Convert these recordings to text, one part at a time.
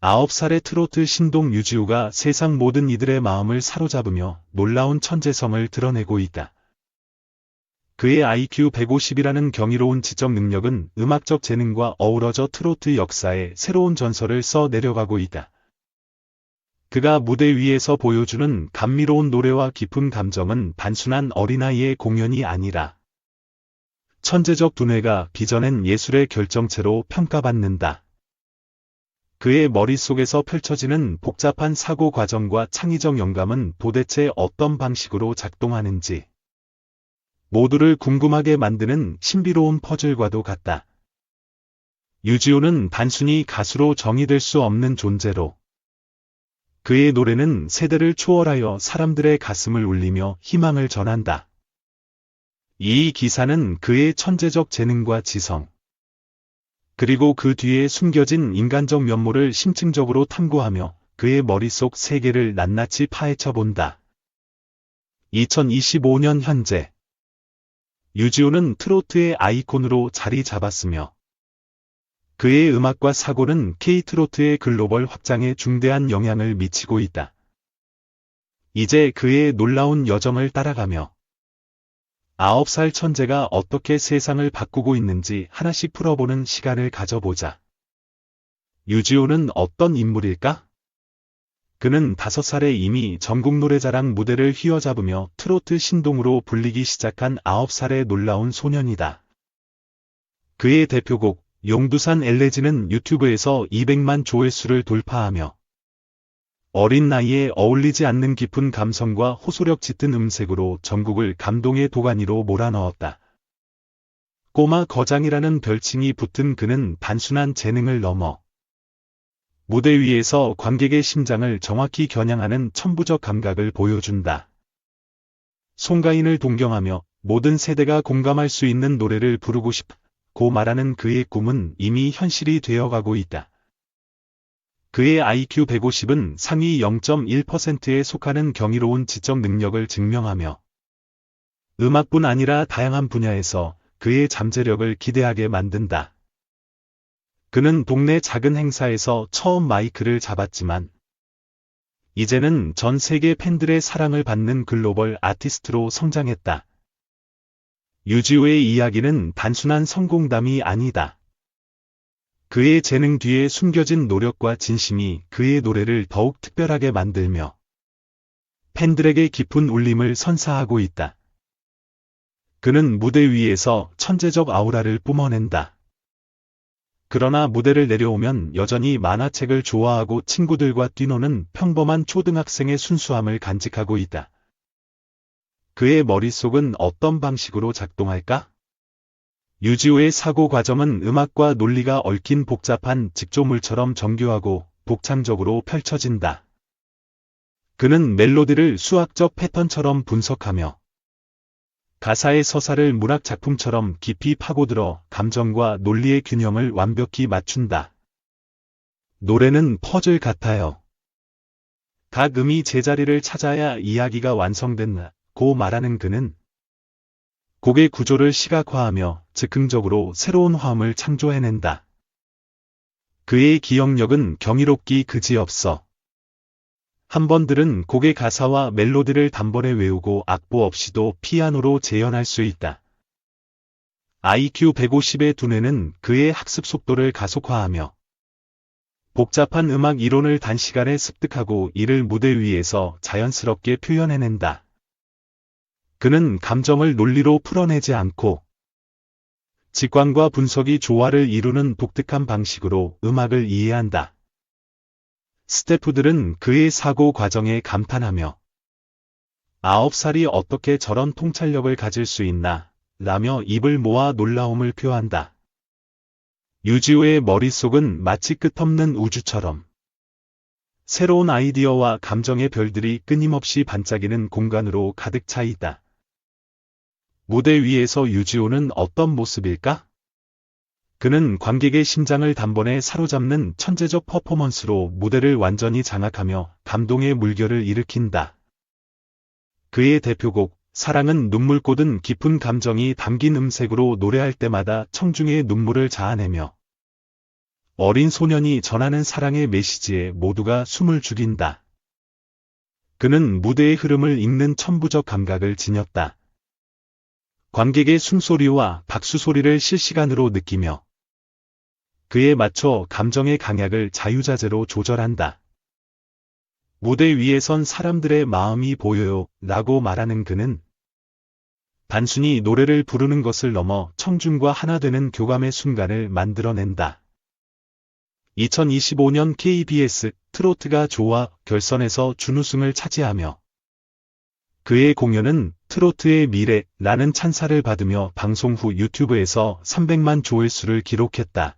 9살의 트로트 신동 유지우가 세상 모든 이들의 마음을 사로잡으며 놀라운 천재성을 드러내고 있다. 그의 IQ 150이라는 경이로운 지적 능력은 음악적 재능과 어우러져 트로트 역사에 새로운 전설을 써 내려가고 있다. 그가 무대 위에서 보여주는 감미로운 노래와 깊은 감정은 단순한 어린아이의 공연이 아니라 천재적 두뇌가 빚어낸 예술의 결정체로 평가받는다. 그의 머릿속에서 펼쳐지는 복잡한 사고 과정과 창의적 영감은 도대체 어떤 방식으로 작동하는지 모두를 궁금하게 만드는 신비로운 퍼즐과도 같다. 유지우는 단순히 가수로 정의될 수 없는 존재로 그의 노래는 세대를 초월하여 사람들의 가슴을 울리며 희망을 전한다. 이 기사는 그의 천재적 재능과 지성, 그리고 그 뒤에 숨겨진 인간적 면모를 심층적으로 탐구하며 그의 머릿속 세계를 낱낱이 파헤쳐 본다. 2025년 현재 유지우는 트로트의 아이콘으로 자리 잡았으며 그의 음악과 사고는 K-트로트의 글로벌 확장에 중대한 영향을 미치고 있다. 이제 그의 놀라운 여정을 따라가며 9살 천재가 어떻게 세상을 바꾸고 있는지 하나씩 풀어보는 시간을 가져보자. 유지우는 어떤 인물일까? 그는 5살에 이미 전국 노래자랑 무대를 휘어잡으며 트로트 신동으로 불리기 시작한 9살의 놀라운 소년이다. 그의 대표곡 용두산 엘레지는 유튜브에서 200만 조회수를 돌파하며 어린 나이에 어울리지 않는 깊은 감성과 호소력 짙은 음색으로 전국을 감동의 도가니로 몰아넣었다. 꼬마 거장이라는 별칭이 붙은 그는 단순한 재능을 넘어 무대 위에서 관객의 심장을 정확히 겨냥하는 천부적 감각을 보여준다. 송가인을 동경하며 모든 세대가 공감할 수 있는 노래를 부르고 싶고 말하는 그의 꿈은 이미 현실이 되어가고 있다. 그의 IQ 150은 상위 0.1%에 속하는 경이로운 지적 능력을 증명하며 음악뿐 아니라 다양한 분야에서 그의 잠재력을 기대하게 만든다. 그는 동네 작은 행사에서 처음 마이크를 잡았지만 이제는 전 세계 팬들의 사랑을 받는 글로벌 아티스트로 성장했다. 유지우의 이야기는 단순한 성공담이 아니다. 그의 재능 뒤에 숨겨진 노력과 진심이 그의 노래를 더욱 특별하게 만들며 팬들에게 깊은 울림을 선사하고 있다. 그는 무대 위에서 천재적 아우라를 뿜어낸다. 그러나 무대를 내려오면 여전히 만화책을 좋아하고 친구들과 뛰노는 평범한 초등학생의 순수함을 간직하고 있다. 그의 머릿속은 어떤 방식으로 작동할까? 유지우의 사고 과정은 음악과 논리가 얽힌 복잡한 직조물처럼 정교하고 독창적으로 펼쳐진다. 그는 멜로디를 수학적 패턴처럼 분석하며 가사의 서사를 문학 작품처럼 깊이 파고들어 감정과 논리의 균형을 완벽히 맞춘다. 노래는 퍼즐 같아요. 각 음이 제자리를 찾아야 이야기가 완성된다고 말하는 그는 곡의 구조를 시각화하며 즉흥적으로 새로운 화음을 창조해낸다. 그의 기억력은 경이롭기 그지없어. 한 번 들은 곡의 가사와 멜로디를 단번에 외우고 악보 없이도 피아노로 재현할 수 있다. IQ 150의 두뇌는 그의 학습 속도를 가속화하며 복잡한 음악 이론을 단시간에 습득하고 이를 무대 위에서 자연스럽게 표현해낸다. 그는 감정을 논리로 풀어내지 않고 직관과 분석이 조화를 이루는 독특한 방식으로 음악을 이해한다. 스태프들은 그의 사고 과정에 감탄하며 9살이 어떻게 저런 통찰력을 가질 수 있나 라며 입을 모아 놀라움을 표한다. 유지우의 머릿속은 마치 끝없는 우주처럼 새로운 아이디어와 감정의 별들이 끊임없이 반짝이는 공간으로 가득 차 있다. 무대 위에서 유지우는 어떤 모습일까? 그는 관객의 심장을 단번에 사로잡는 천재적 퍼포먼스로 무대를 완전히 장악하며 감동의 물결을 일으킨다. 그의 대표곡 사랑은 눈물 꽂은 깊은 감정이 담긴 음색으로 노래할 때마다 청중의 눈물을 자아내며 어린 소년이 전하는 사랑의 메시지에 모두가 숨을 죽인다. 그는 무대의 흐름을 읽는 천부적 감각을 지녔다. 관객의 숨소리와 박수 소리를 실시간으로 느끼며 그에 맞춰 감정의 강약을 자유자재로 조절한다. 무대 위에 선 사람들의 마음이 보여요 라고 말하는 그는 단순히 노래를 부르는 것을 넘어 청중과 하나 되는 교감의 순간을 만들어낸다. 2025년 KBS 트로트가 좋아 결선에서 준우승을 차지하며 그의 공연은 트로트의 미래라는 찬사를 받으며 방송 후 유튜브에서 300만 조회수를 기록했다.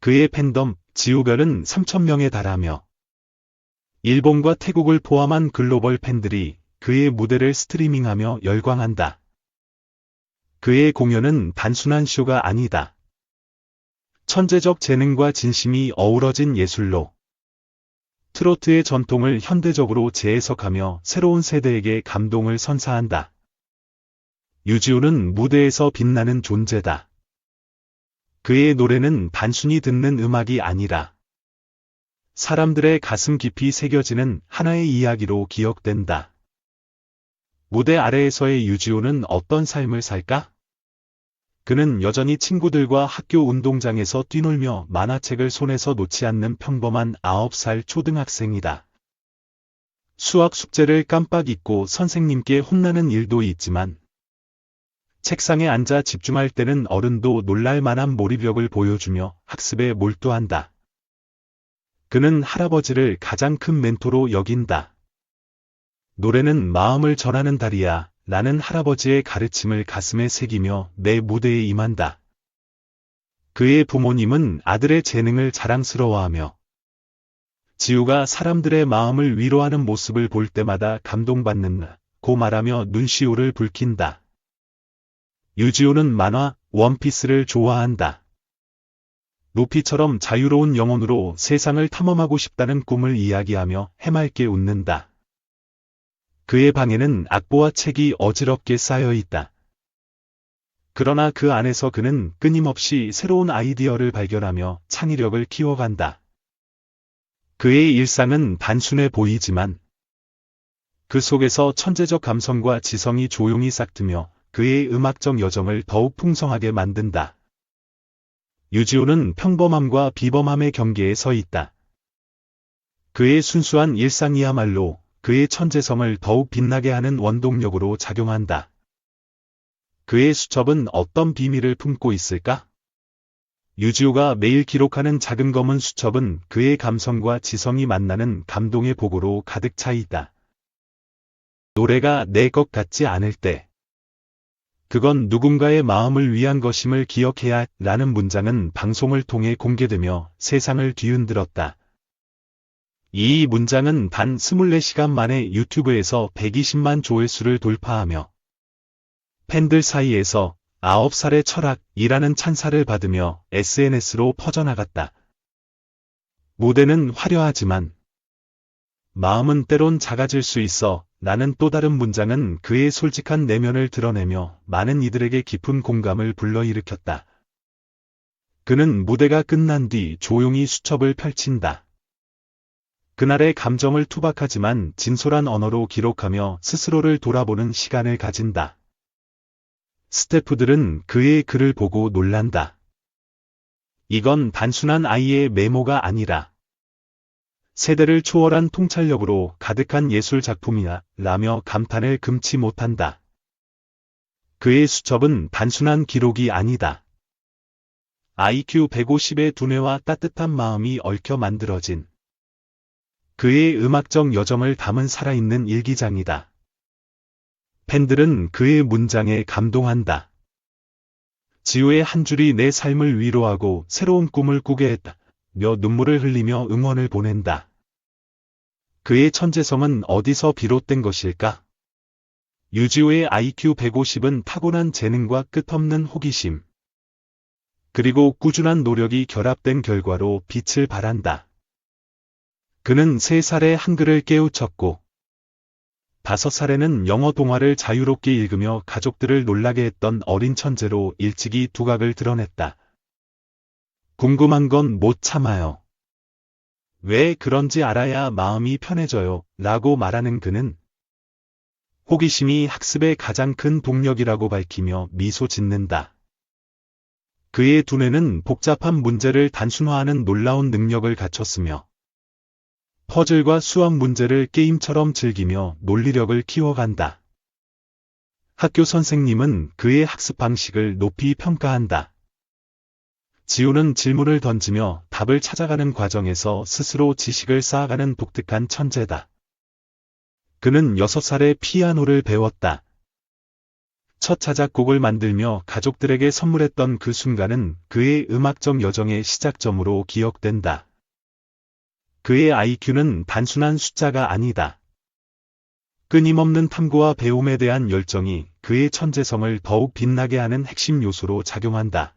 그의 팬덤 지우별은 3,000명에 달하며 일본과 태국을 포함한 글로벌 팬들이 그의 무대를 스트리밍하며 열광한다. 그의 공연은 단순한 쇼가 아니다. 천재적 재능과 진심이 어우러진 예술로 트로트의 전통을 현대적으로 재해석하며 새로운 세대에게 감동을 선사한다. 유지호는 무대에서 빛나는 존재다. 그의 노래는 단순히 듣는 음악이 아니라 사람들의 가슴 깊이 새겨지는 하나의 이야기로 기억된다. 무대 아래에서의 유지호는 어떤 삶을 살까? 그는 여전히 친구들과 학교 운동장에서 뛰놀며 만화책을 손에서 놓지 않는 평범한 9살 초등학생이다. 수학 숙제를 깜빡 잊고 선생님께 혼나는 일도 있지만 책상에 앉아 집중할 때는 어른도 놀랄 만한 몰입력을 보여주며 학습에 몰두한다. 그는 할아버지를 가장 큰 멘토로 여긴다. 노래는 마음을 전하는 달이야 라는 할아버지의 가르침을 가슴에 새기며 내 무대에 임한다. 그의 부모님은 아들의 재능을 자랑스러워하며 지우가 사람들의 마음을 위로하는 모습을 볼 때마다 감동받는다고 말하며 눈시울을 붉힌다. 유지호는 만화 원피스를 좋아한다. 루피처럼 자유로운 영혼으로 세상을 탐험하고 싶다는 꿈을 이야기하며 해맑게 웃는다. 그의 방에는 악보와 책이 어지럽게 쌓여 있다. 그러나 그 안에서 그는 끊임없이 새로운 아이디어를 발견하며 창의력을 키워간다. 그의 일상은 단순해 보이지만 그 속에서 천재적 감성과 지성이 조용히 싹트며 그의 음악적 여정을 더욱 풍성하게 만든다. 유지호는 평범함과 비범함의 경계에 서 있다. 그의 순수한 일상이야말로 그의 천재성을 더욱 빛나게 하는 원동력으로 작용한다. 그의 수첩은 어떤 비밀을 품고 있을까? 유지호가 매일 기록하는 작은 검은 수첩은 그의 감성과 지성이 만나는 감동의 보고로 가득 차 있다. 노래가 내 것 같지 않을 때 그건 누군가의 마음을 위한 것임을 기억해야 라는 문장은 방송을 통해 공개되며 세상을 뒤흔들었다. 이 문장은 단 24시간 만에 유튜브에서 120만 조회수를 돌파하며 팬들 사이에서 9살의 철학이라는 찬사를 받으며 SNS로 퍼져나갔다. 무대는 화려하지만 마음은 때론 작아질 수 있어 라는 또 다른 문장은 그의 솔직한 내면을 드러내며 많은 이들에게 깊은 공감을 불러일으켰다. 그는 무대가 끝난 뒤 조용히 수첩을 펼친다. 그날의 감정을 투박하지만 진솔한 언어로 기록하며 스스로를 돌아보는 시간을 가진다. 스태프들은 그의 글을 보고 놀란다. 이건 단순한 아이의 메모가 아니라 세대를 초월한 통찰력으로 가득한 예술 작품이야 라며 감탄을 금치 못한다. 그의 수첩은 단순한 기록이 아니다. IQ 150의 두뇌와 따뜻한 마음이 얽혀 만들어진 그의 음악적 여정을 담은 살아있는 일기장이다. 팬들은 그의 문장에 감동한다. 지우의 한 줄이 내 삶을 위로하고 새로운 꿈을 꾸게 했다. 며 눈물을 흘리며 응원을 보낸다. 그의 천재성은 어디서 비롯된 것일까? 유지호의 IQ 150은 타고난 재능과 끝없는 호기심, 그리고 꾸준한 노력이 결합된 결과로 빛을 발한다. 그는 3살에 한글을 깨우쳤고 5살에는 영어 동화를 자유롭게 읽으며 가족들을 놀라게 했던 어린 천재로 일찍이 두각을 드러냈다. 궁금한 건 못 참아요. 왜 그런지 알아야 마음이 편해져요. 라고 말하는 그는 호기심이 학습의 가장 큰 동력이라고 밝히며 미소 짓는다. 그의 두뇌는 복잡한 문제를 단순화하는 놀라운 능력을 갖췄으며 퍼즐과 수학 문제를 게임처럼 즐기며 논리력을 키워간다. 학교 선생님은 그의 학습 방식을 높이 평가한다. 지우는 질문을 던지며 답을 찾아가는 과정에서 스스로 지식을 쌓아가는 독특한 천재다. 그는 6살에 피아노를 배웠다. 첫 자작곡을 만들며 가족들에게 선물했던 그 순간은 그의 음악적 여정의 시작점으로 기억된다. 그의 IQ는 단순한 숫자가 아니다. 끊임없는 탐구와 배움에 대한 열정이 그의 천재성을 더욱 빛나게 하는 핵심 요소로 작용한다.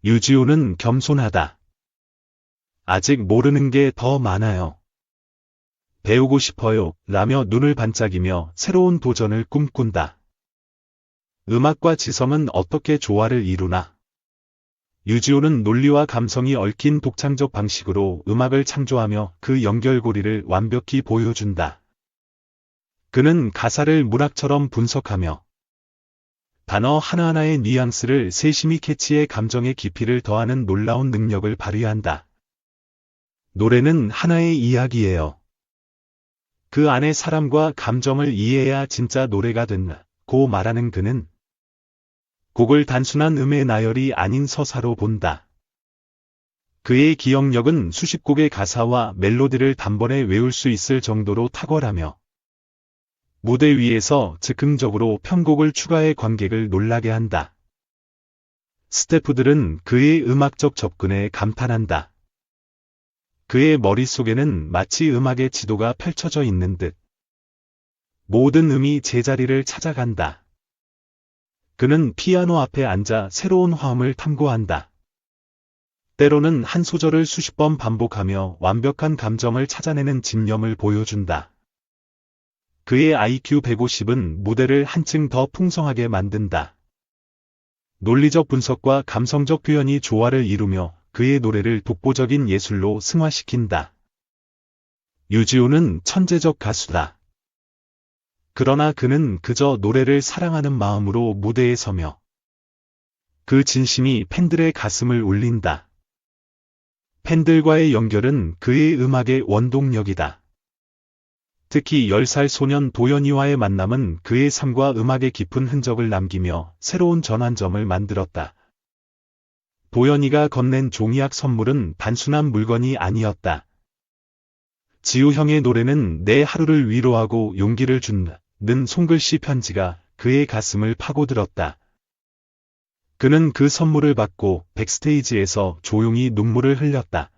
유지우는 겸손하다. 아직 모르는 게 더 많아요. 배우고 싶어요. 라며 눈을 반짝이며 새로운 도전을 꿈꾼다. 음악과 지성은 어떻게 조화를 이루나? 유지우는 논리와 감성이 얽힌 독창적 방식으로 음악을 창조하며 그 연결고리를 완벽히 보여준다. 그는 가사를 문학처럼 분석하며 단어 하나하나의 뉘앙스를 세심히 캐치해 감정의 깊이를 더하는 놀라운 능력을 발휘한다. 노래는 하나의 이야기예요. 그 안에 사람과 감정을 이해해야 진짜 노래가 된다고 말하는 그는 곡을 단순한 음의 나열이 아닌 서사로 본다. 그의 기억력은 수십 곡의 가사와 멜로디를 단번에 외울 수 있을 정도로 탁월하며 무대 위에서 즉흥적으로 편곡을 추가해 관객을 놀라게 한다. 스태프들은 그의 음악적 접근에 감탄한다. 그의 머릿속에는 마치 음악의 지도가 펼쳐져 있는 듯 모든 음이 제자리를 찾아간다. 그는 피아노 앞에 앉아 새로운 화음을 탐구한다. 때로는 한 소절을 수십 번 반복하며 완벽한 감정을 찾아내는 집념을 보여준다. 그의 IQ 150은 무대를 한층 더 풍성하게 만든다. 논리적 분석과 감성적 표현이 조화를 이루며 그의 노래를 독보적인 예술로 승화시킨다. 유지우는 천재적 가수다. 그러나 그는 그저 노래를 사랑하는 마음으로 무대에 서며 그 진심이 팬들의 가슴을 울린다. 팬들과의 연결은 그의 음악의 원동력이다. 특히 10살 소년 도연이와의 만남은 그의 삶과 음악의 깊은 흔적을 남기며 새로운 전환점을 만들었다. 도연이가 건넨 종이학 선물은 단순한 물건이 아니었다. 지우 형의 노래는 내 하루를 위로하고 용기를 준다는 손글씨 편지가 그의 가슴을 파고들었다. 그는 그 선물을 받고 백스테이지에서 조용히 눈물을 흘렸다.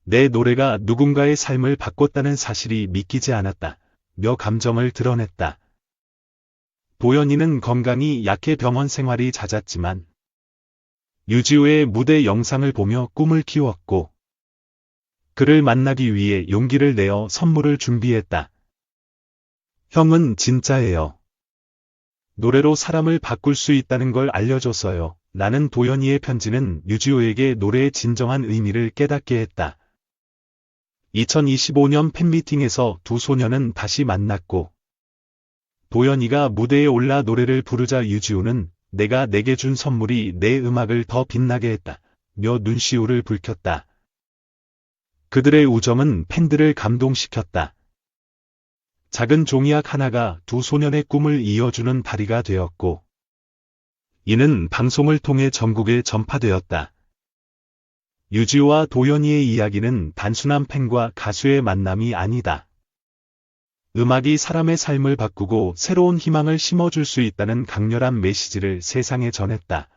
내 노래가 누군가의 삶을 바꿨다는 사실이 믿기지 않았다. 며 감정을 드러냈다. 도연이는 건강이 약해 병원 생활이 잦았지만 유지우의 무대 영상을 보며 꿈을 키웠고 그를 만나기 위해 용기를 내어 선물을 준비했다. 형은 진짜예요. 노래로 사람을 바꿀 수 있다는 걸 알려줬어요. 라는 도연이의 편지는 유지우에게 노래의 진정한 의미를 깨닫게 했다. 2025년 팬미팅에서 두 소녀는 다시 만났고 도연이가 무대에 올라 노래를 부르자 유지우는 내가 내게 준 선물이 내 음악을 더 빛나게 했다. 며 눈시울을 붉혔다. 그들의 우정은 팬들을 감동시켰다. 작은 종이학 하나가 두 소년의 꿈을 이어주는 다리가 되었고 이는 방송을 통해 전국에 전파되었다. 유지우와 도연이의 이야기는 단순한 팬과 가수의 만남이 아니다. 음악이 사람의 삶을 바꾸고 새로운 희망을 심어줄 수 있다는 강렬한 메시지를 세상에 전했다.